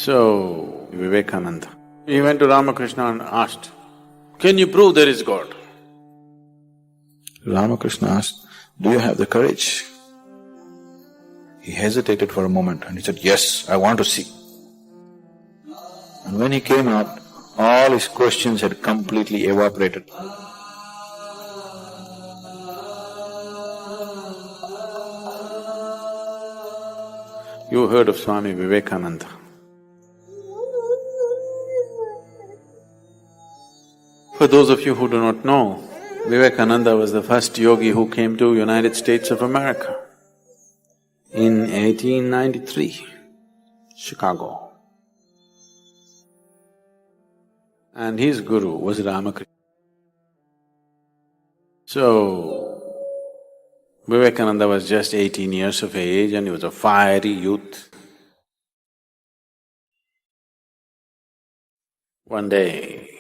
So, Vivekananda, he went to Ramakrishna and asked, "Can you prove there is God?" Ramakrishna asked, "Do you have the courage?" He hesitated for a moment and he said, "Yes, I want to see." And when he came out, all his questions had completely evaporated. You heard of Swami Vivekananda. For those of you who do not know, Vivekananda was the first yogi who came to United States of America in 1893, Chicago. And his guru was Ramakrishna. So, Vivekananda was just 18 years of age and he was a fiery youth. One day,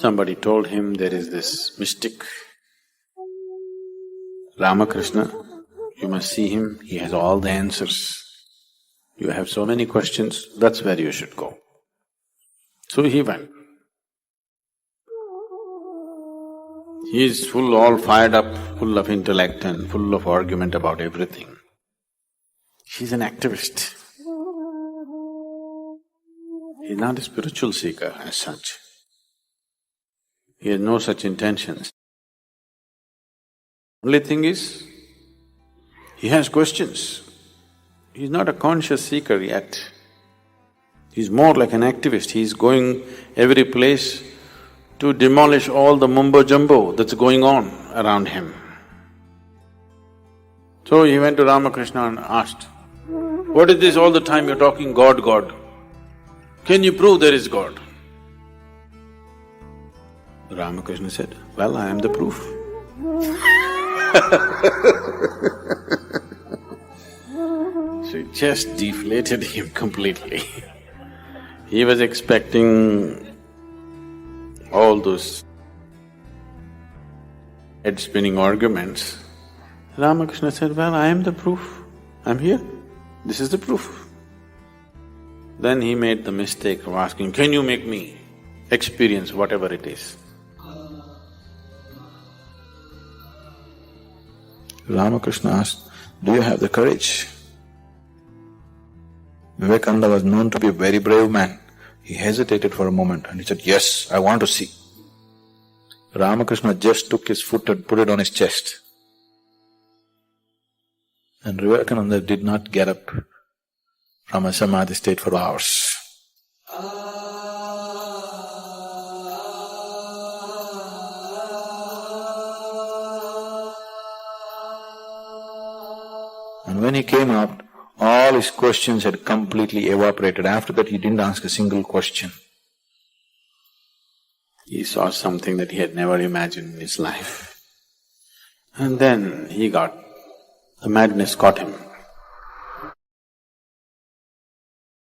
somebody told him there is this mystic, Ramakrishna, you must see him, he has all the answers. You have so many questions, that's where you should go. So he went. He is all fired up, full of intellect and full of argument about everything. He's an activist. He's not a spiritual seeker as such. He has no such intentions. Only thing is, he has questions. He's not a conscious seeker yet. He's more like an activist. He's going every place to demolish all the mumbo-jumbo that's going on around him. So he went to Ramakrishna and asked, "What is this all the time you're talking God, God? Can you prove there is God?" Ramakrishna said, "Well, I am the proof." So it just deflated him completely. He was expecting all those head-spinning arguments. Ramakrishna said, "Well, I am the proof. I'm here. This is the proof." Then he made the mistake of asking, "Can you make me experience whatever it is?" Ramakrishna asked, "Do you have the courage?" Vivekananda was known to be a very brave man. He hesitated for a moment and he said, "Yes, I want to see." Ramakrishna just took his foot and put it on his chest. And Vivekananda did not get up from a samadhi state for hours. And when he came out, all his questions had completely evaporated. After that, he didn't ask a single question. He saw something that he had never imagined in his life. And then the madness caught him.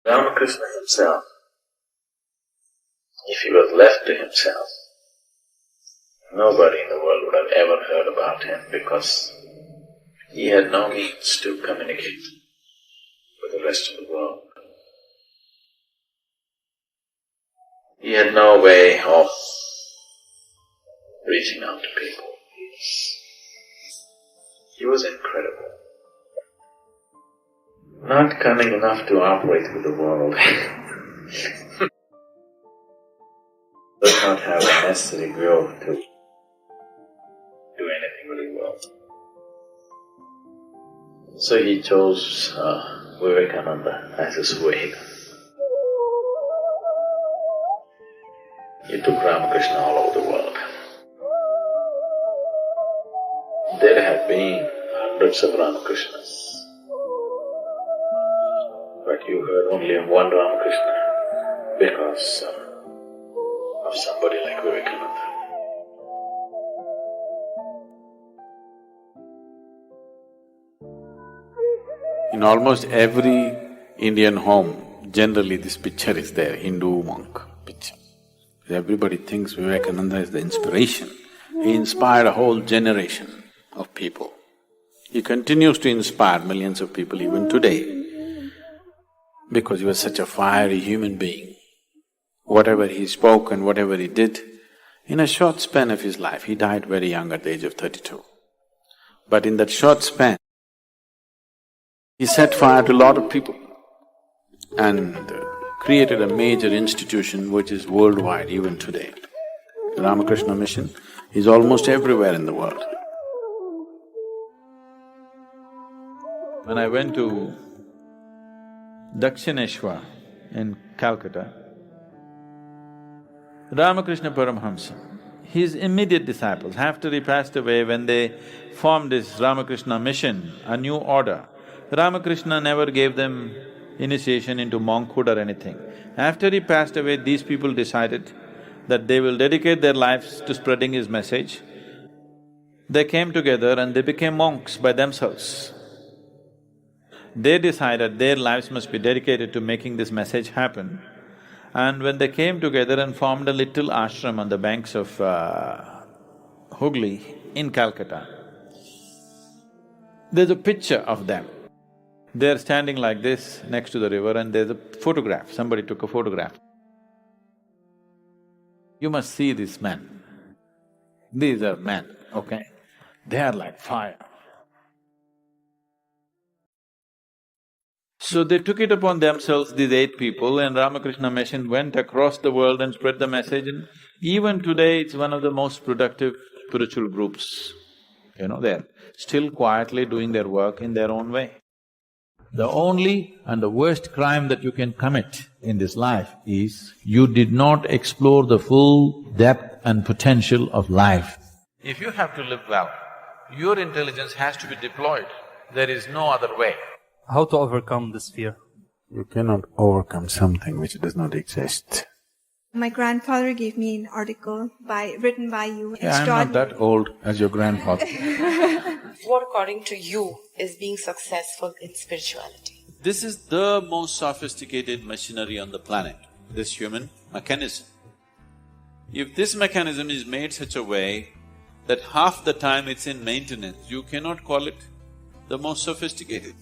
Ramakrishna himself, if he was left to himself, nobody in the world would have ever heard about him because he had no means to communicate with the rest of the world. He had no way of reaching out to people. He was incredible. Not cunning enough to operate with the world. Does not have the necessary will to do anything with the world. So he chose Vivekananda as his way. He took Ramakrishna all over the world. There have been hundreds of Ramakrishnas, but you heard only of one Ramakrishna because of somebody like Vivekananda. In almost every Indian home, generally this picture is there, Hindu monk picture. Everybody thinks Vivekananda is the inspiration. He inspired a whole generation of people. He continues to inspire millions of people even today. because he was such a fiery human being. Whatever he spoke and whatever he did, in a short span of his life, he died very young at the age of 32. But in that short span, he set fire to a lot of people and created a major institution which is worldwide even today. The Ramakrishna mission is almost everywhere in the world. When I went to Dakshineshwar in Calcutta, Ramakrishna Paramahamsa, his immediate disciples, after he passed away, when they formed this Ramakrishna mission, a new order, Ramakrishna never gave them initiation into monkhood or anything. After he passed away, these people decided that they will dedicate their lives to spreading his message. They came together and they became monks by themselves. They decided their lives must be dedicated to making this message happen. And when they came together and formed a little ashram on the banks of Hooghly in Calcutta, there's a picture of them. They're standing like this next to the river and there's a photograph, somebody took a photograph. You must see these men. These are men, okay? They are like fire. So they took it upon themselves, these 8 people, and Ramakrishna Mission went across the world and spread the message, and even today it's one of the most productive spiritual groups. You know, they're still quietly doing their work in their own way. The only and the worst crime that you can commit in this life is you did not explore the full depth and potential of life. If you have to live well, your intelligence has to be deployed. There is no other way. How to overcome this fear? You cannot overcome something which does not exist. My grandfather gave me an article written by you. Yeah, I'm not that old as your grandfather. What according to you is being successful in spirituality? This is the most sophisticated machinery on the planet, this human mechanism. If this mechanism is made such a way that half the time it's in maintenance, you cannot call it the most sophisticated.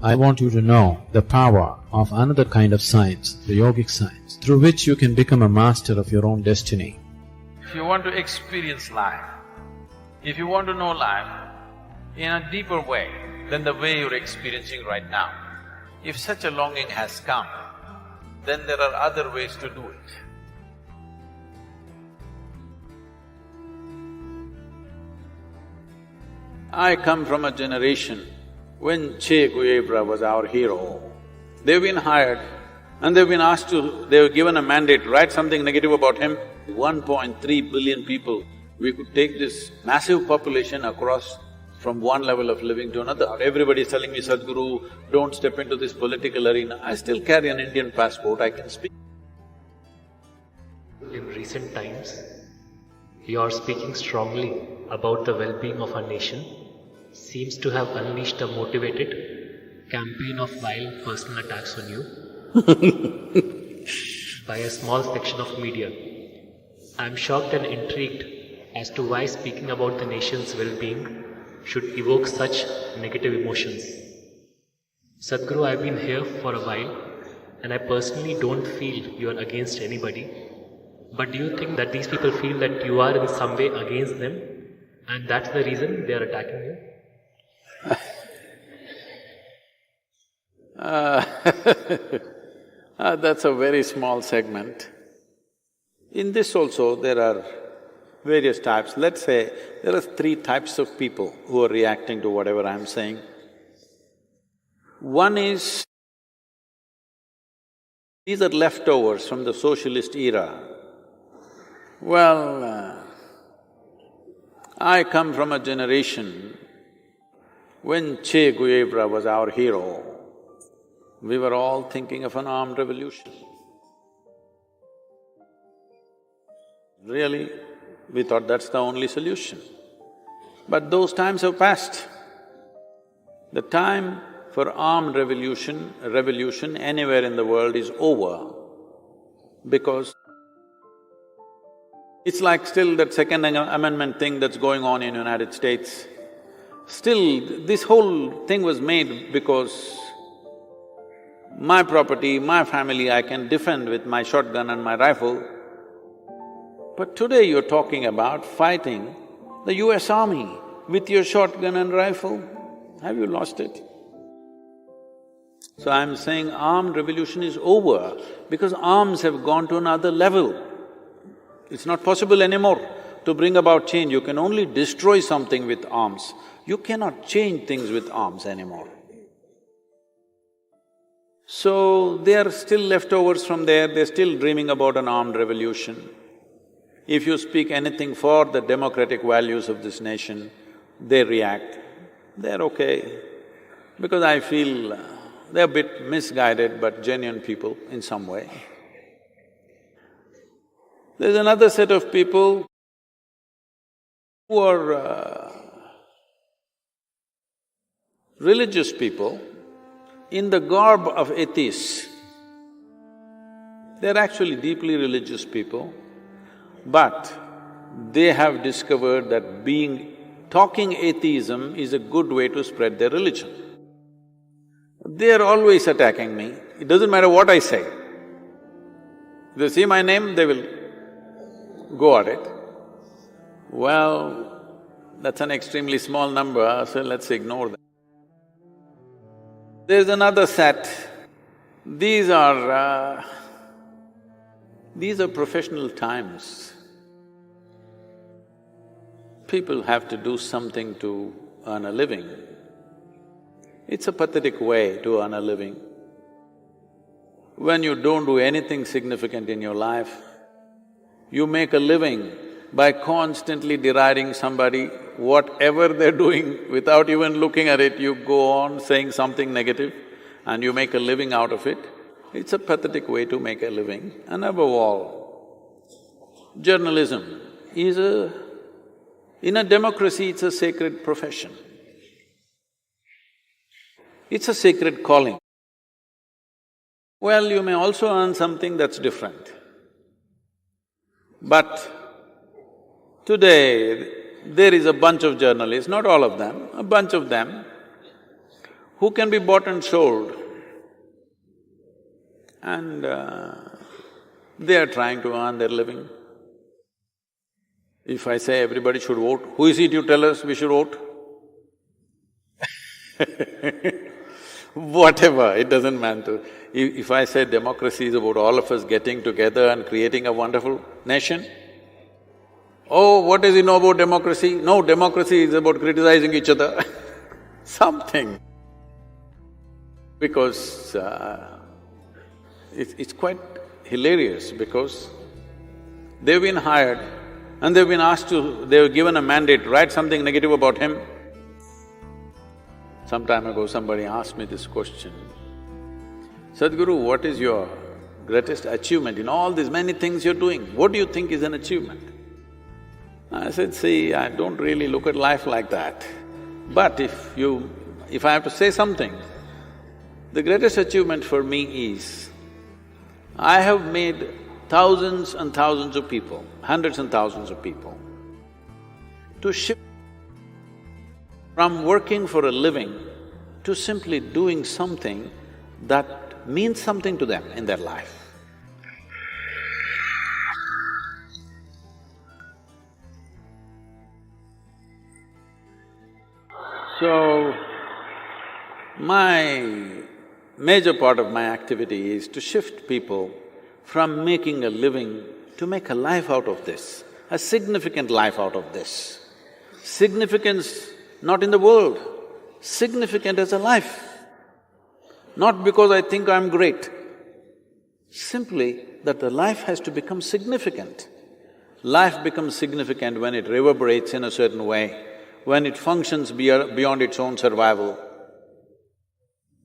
I want you to know the power of another kind of science, the yogic science, through which you can become a master of your own destiny. If you want to experience life, if you want to know life in a deeper way than the way you're experiencing right now, if such a longing has come, then there are other ways to do it. I come from a generation when Che Guevara was our hero. They've been hired and they've been asked to… they were given a mandate, write something negative about him. 1.3 billion people, we could take this massive population across from one level of living to another. Everybody's telling me, Sadhguru, don't step into this political arena. I still carry an Indian passport, I can speak. In recent times, you are speaking strongly about the well-being of our nation, seems to have unleashed a motivated campaign of vile personal attacks on you by a small section of media. I am shocked and intrigued as to why speaking about the nation's well-being should evoke such negative emotions. Sadhguru, I have been here for a while and I personally don't feel you are against anybody. But do you think that these people feel that you are in some way against them and that's the reason they are attacking you? That's a very small segment. In this also there are various types. Let's say there are 3 types of people who are reacting to whatever I'm saying. One is, these are leftovers from the socialist era. Well, I come from a generation when Che Guevara was our hero, we were all thinking of an armed revolution. Really, we thought that's the only solution. But those times have passed. The time for armed revolution anywhere in the world is over, because it's like still that Second Amendment thing that's going on in United States. Still, this whole thing was made because my property, my family I can defend with my shotgun and my rifle. But today you're talking about fighting the US Army with your shotgun and rifle. Have you lost it? So I'm saying armed revolution is over because arms have gone to another level. It's not possible anymore to bring about change. You can only destroy something with arms. You cannot change things with arms anymore. So they are still leftovers from there, they're still dreaming about an armed revolution. If you speak anything for the democratic values of this nation, they react. They're okay, because I feel they're a bit misguided but genuine people in some way. There's another set of people who are religious people in the garb of atheists. They're actually deeply religious people, but they have discovered that talking atheism is a good way to spread their religion. They are always attacking me, it doesn't matter what I say. If they see my name, they will go at it. Well, that's an extremely small number, so let's ignore that. There's another set. These are professional times. People have to do something to earn a living. It's a pathetic way to earn a living. When you don't do anything significant in your life, you make a living by constantly deriding somebody, whatever they're doing, without even looking at it, you go on saying something negative and you make a living out of it. It's a pathetic way to make a living. And above all, journalism is in a democracy, it's a sacred profession. It's a sacred calling. Well, you may also earn something that's different. But today, there is a bunch of journalists, not all of them, a bunch of them, who can be bought and sold. And they are trying to earn their living. If I say everybody should vote, who is it you tell us we should vote? Whatever, it doesn't matter. If I say democracy is about all of us getting together and creating a wonderful nation, oh, what does he know about democracy? No, democracy is about criticizing each other something. Because it's quite hilarious because they've been hired and they've been asked to… they were given a mandate, write something negative about him. Some time ago, somebody asked me this question, Sadhguru, what is your greatest achievement in all these many things you're doing? What do you think is an achievement? I said, see, I don't really look at life like that. But if I have to say something, the greatest achievement for me is, I have made thousands and thousands of people, hundreds and thousands of people, to shift from working for a living to simply doing something that means something to them in their life. So, my major part of my activity is to shift people from making a living to make a life out of this, a significant life out of this. Significance not in the world, significant as a life. Not because I think I'm great, simply that the life has to become significant. Life becomes significant when it reverberates in a certain way, when it functions beyond its own survival.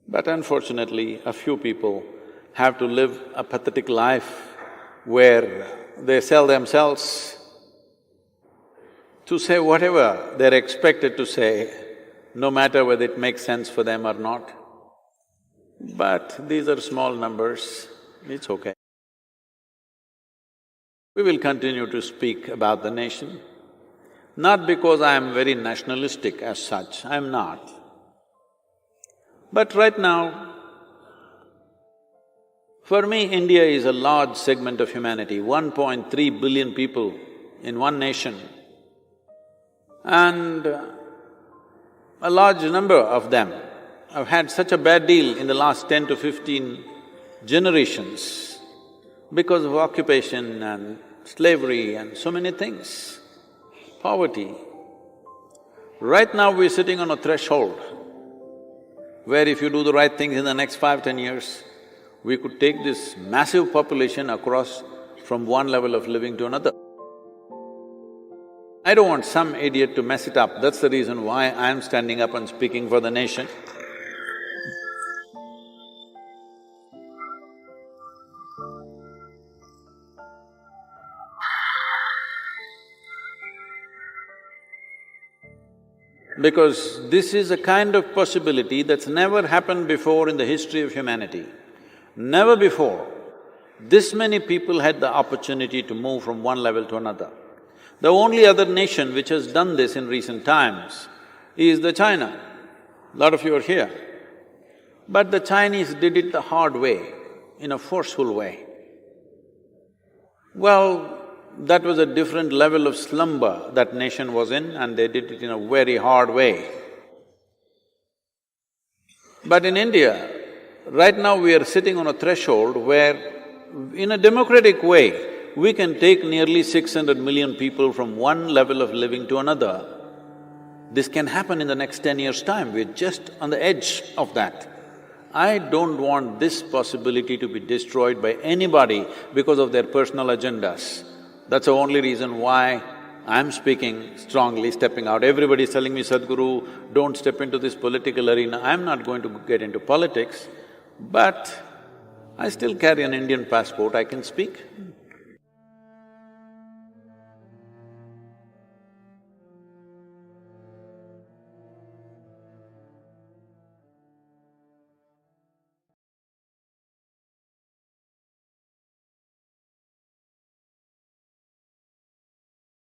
But unfortunately, a few people have to live a pathetic life where they sell themselves to say whatever they're expected to say, no matter whether it makes sense for them or not. But these are small numbers, it's okay. We will continue to speak about the nation, not because I am very nationalistic as such, I am not. But right now, For me, India is a large segment of humanity, 1.3 billion people in one nation. And a large number of them have had such a bad deal in the last 10 to 15 generations because of occupation and slavery and so many things, poverty. Right now we're sitting on a threshold where if you do the right things in the next 5–10 years, we could take this massive population across from one level of living to another. I don't want some idiot to mess it up, that's the reason why I'm standing up and speaking for the nation. Because this is a kind of possibility that's never happened before in the history of humanity. Never before this many people had the opportunity to move from one level to another. The only other nation which has done this in recent times is the China. A lot of you are here. But the Chinese did it the hard way, in a forceful way. Well, that was a different level of slumber that nation was in, and they did it in a very hard way. But in India, right now we are sitting on a threshold where in a democratic way, we can take nearly 600 million people from one level of living to another. This can happen in the next 10 years' time, we're just on the edge of that. I don't want this possibility to be destroyed by anybody because of their personal agendas. That's the only reason why I'm speaking strongly, stepping out. Everybody's telling me, Sadhguru, don't step into this political arena. I'm not going to get into politics, but I still carry an Indian passport, I can speak.